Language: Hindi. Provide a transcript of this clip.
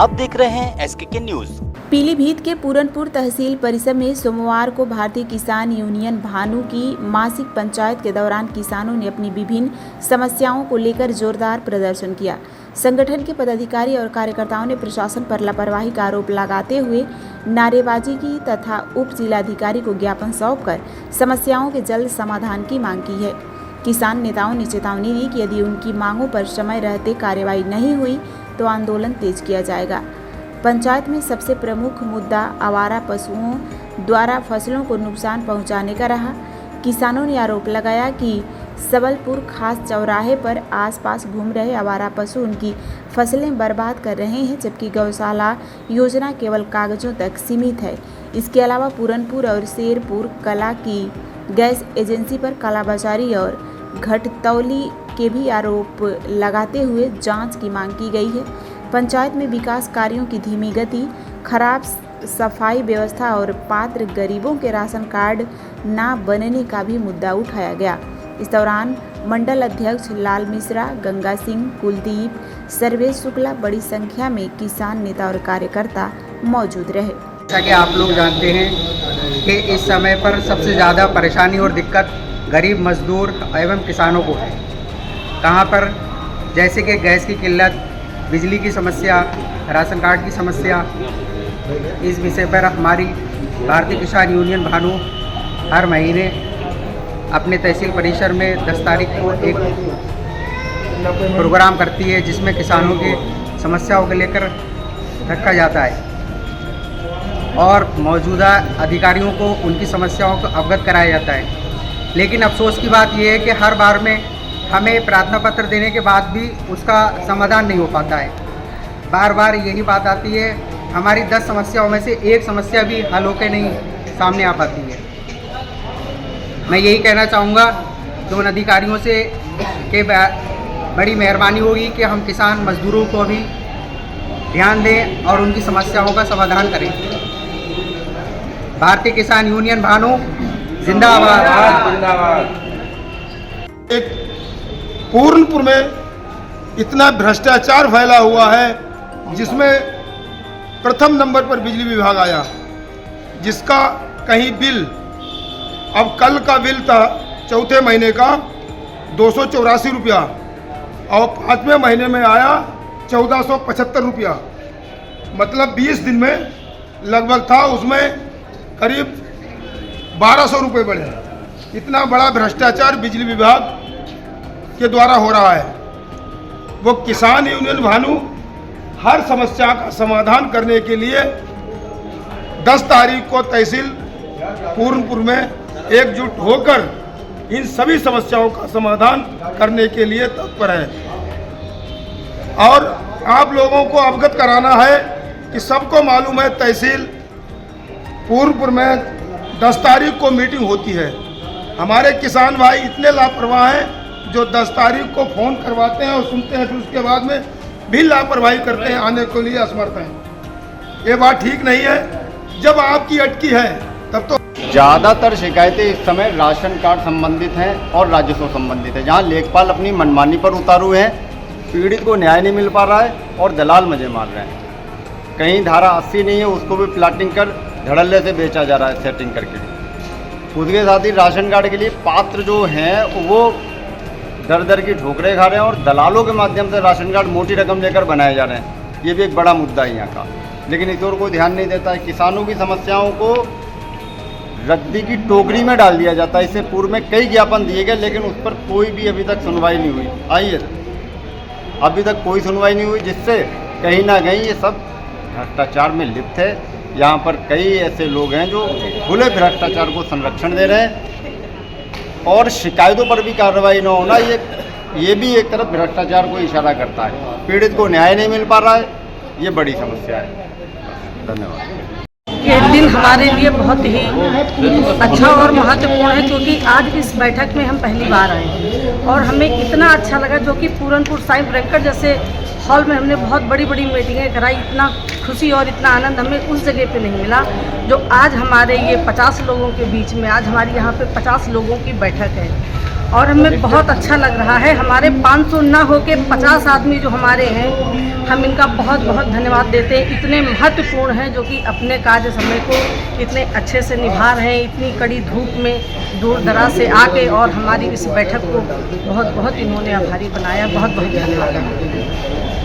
आप देख रहे हैं SKK न्यूज। पीलीभीत के पूरनपुर तहसील परिसर में सोमवार को भारतीय किसान यूनियन भानु की मासिक पंचायत के दौरान किसानों ने अपनी विभिन्न समस्याओं को लेकर जोरदार प्रदर्शन किया। संगठन के पदाधिकारी और कार्यकर्ताओं ने प्रशासन पर लापरवाही का आरोप लगाते हुए नारेबाजी की तथा उप जिलाधिकारी को ज्ञापन सौंपकर समस्याओं के जल्द समाधान की मांग की है। किसान नेताओं ने चेतावनी दी कि यदि उनकी मांगों पर समय रहते कार्रवाई नहीं हुई तो आंदोलन तेज किया जाएगा। पंचायत में सबसे प्रमुख मुद्दा आवारा पशुओं द्वारा फसलों को नुकसान पहुंचाने का रहा। किसानों ने आरोप लगाया कि सबलपुर खास चौराहे पर आसपास घूम रहे आवारा पशु उनकी फसलें बर्बाद कर रहे हैं, जबकि गौशाला योजना केवल कागजों तक सीमित है। इसके अलावा पूरनपुर और शेरपुर कला की गैस एजेंसी पर कालाबाजारी और घटतौली के भी आरोप लगाते हुए जांच की मांग की गई है। पंचायत में विकास कार्यों की धीमी गति, खराब सफाई व्यवस्था और पात्र गरीबों के राशन कार्ड ना बनने का भी मुद्दा उठाया गया। इस दौरान मंडल अध्यक्ष लाल मिश्रा, गंगा सिंह, कुलदीप, सर्वेश शुक्ला बड़ी संख्या में किसान नेता और कार्यकर्ता मौजूद रहे। जैसा कि आप लोग जानते हैं कि इस समय पर सबसे ज़्यादा परेशानी और दिक्कत गरीब मजदूर एवं किसानों को है। कहाँ पर जैसे कि गैस की किल्लत, बिजली की समस्या, राशन कार्ड की समस्या। इस विषय पर हमारी भारतीय किसान यूनियन भानु हर महीने अपने तहसील परिसर में 10 तारीख को एक प्रोग्राम करती है, जिसमें किसानों की समस्याओं को लेकर रखा जाता है और मौजूदा अधिकारियों को उनकी समस्याओं को अवगत कराया जाता है। लेकिन अफसोस की बात यह है कि हर बार में हमें प्रार्थना पत्र देने के बाद भी उसका समाधान नहीं हो पाता है। बार बार यही बात आती है, हमारी 10 समस्याओं में से एक समस्या भी हल होकर नहीं सामने आ पाती है। मैं यही कहना चाहूँगा कि उन अधिकारियों से कि बड़ी मेहरबानी होगी कि हम किसान मजदूरों को भी ध्यान दें और उनकी समस्याओं का समाधान करें। भारतीय किसान यूनियन भानु जिंदाबाद। एक पूरनपुर में इतना भ्रष्टाचार फैला हुआ है, जिसमें प्रथम नंबर पर बिजली विभाग आया, जिसका कहीं बिल, अब कल का बिल था चौथे महीने का 284 रुपया और 5वें महीने में आया 1475 रुपया। मतलब 20 दिन में लगभग था, उसमें करीब 1200 रुपये बढ़े। इतना बड़ा भ्रष्टाचार बिजली विभाग के द्वारा हो रहा है। वो किसान यूनियन भानु हर समस्या का समाधान करने के लिए 10 तारीख को तहसील पूरनपुर में एकजुट होकर इन सभी समस्याओं का समाधान करने के लिए तत्पर है। और आप लोगों को अवगत कराना है कि सबको मालूम है तहसील पूरनपुर में 10 तारीख को मीटिंग होती है। हमारे किसान भाई इतने लापरवाह हैं जो 10 तारीख को फ़ोन करवाते हैं और सुनते हैं, फिर उसके बाद में भी लापरवाही करते हैं, आने के लिए असमर्थ हैं। ये बात ठीक नहीं है। जब आपकी अटकी है तब तो ज़्यादातर शिकायतें इस समय राशन कार्ड संबंधित हैं और राजस्व संबंधित है, जहां लेखपाल अपनी मनमानी पर उतारू है, पीड़ित को न्याय नहीं मिल पा रहा है और दलाल मजे मार रहे हैं। कहीं धारा 80 नहीं है, उसको भी प्लाटिंग कर धड़ल्ले से बेचा जा रहा है सेटिंग करके। उसके साथ ही राशन कार्ड के लिए पात्र जो हैं वो दर दर की ठोकरें खा रहे हैं और दलालों के माध्यम से राशन कार्ड मोटी रकम लेकर बनाए जा रहे हैं। ये भी एक बड़ा मुद्दा है यहाँ का, लेकिन इस ओर कोई ध्यान नहीं देता है। किसानों की समस्याओं को रद्दी की टोकरी में डाल दिया जाता है। इससे पूर्व में कई ज्ञापन दिए गए, लेकिन उस पर कोई भी अभी तक सुनवाई नहीं हुई। आइए, अभी तक कोई सुनवाई नहीं हुई, जिससे कहीं ना कहीं ये सब भ्रष्टाचार में लिप्त है। यहाँ पर कई ऐसे लोग हैं जो खुले भ्रष्टाचार को संरक्षण दे रहे हैं और शिकायतों पर भी कार्रवाई न होना ये भी एक तरफ भ्रष्टाचार को इशारा करता है। पीड़ित को न्याय नहीं मिल पा रहा है, ये बड़ी समस्या है। धन्यवाद। ये दिन हमारे लिए बहुत ही अच्छा और महत्वपूर्ण है, क्योंकि आज इस बैठक में हम पहली बार आए और हमें इतना अच्छा लगा, जो कि पूरनपुर साई ब्रेकर जैसे हॉल में हमने बहुत बड़ी बड़ी मीटिंगें कराई। इतना खुशी और इतना आनंद हमें उस जगह पे नहीं मिला जो आज हमारे ये 50 लोगों के बीच में आज हमारी यहाँ पे 50 लोगों की बैठक है। और हमें बहुत अच्छा लग रहा है। हमारे 500 ना हो के 50 आदमी जो हमारे हैं, हम इनका बहुत बहुत धन्यवाद देते हैं। इतने महत्वपूर्ण हैं जो कि अपने कार्य समय को इतने अच्छे से निभा रहे हैं, इतनी कड़ी धूप में दूर दराज से आके, और हमारी इस बैठक को बहुत बहुत इन्होंने आभारी बनाया। बहुत बहुत धन्यवाद।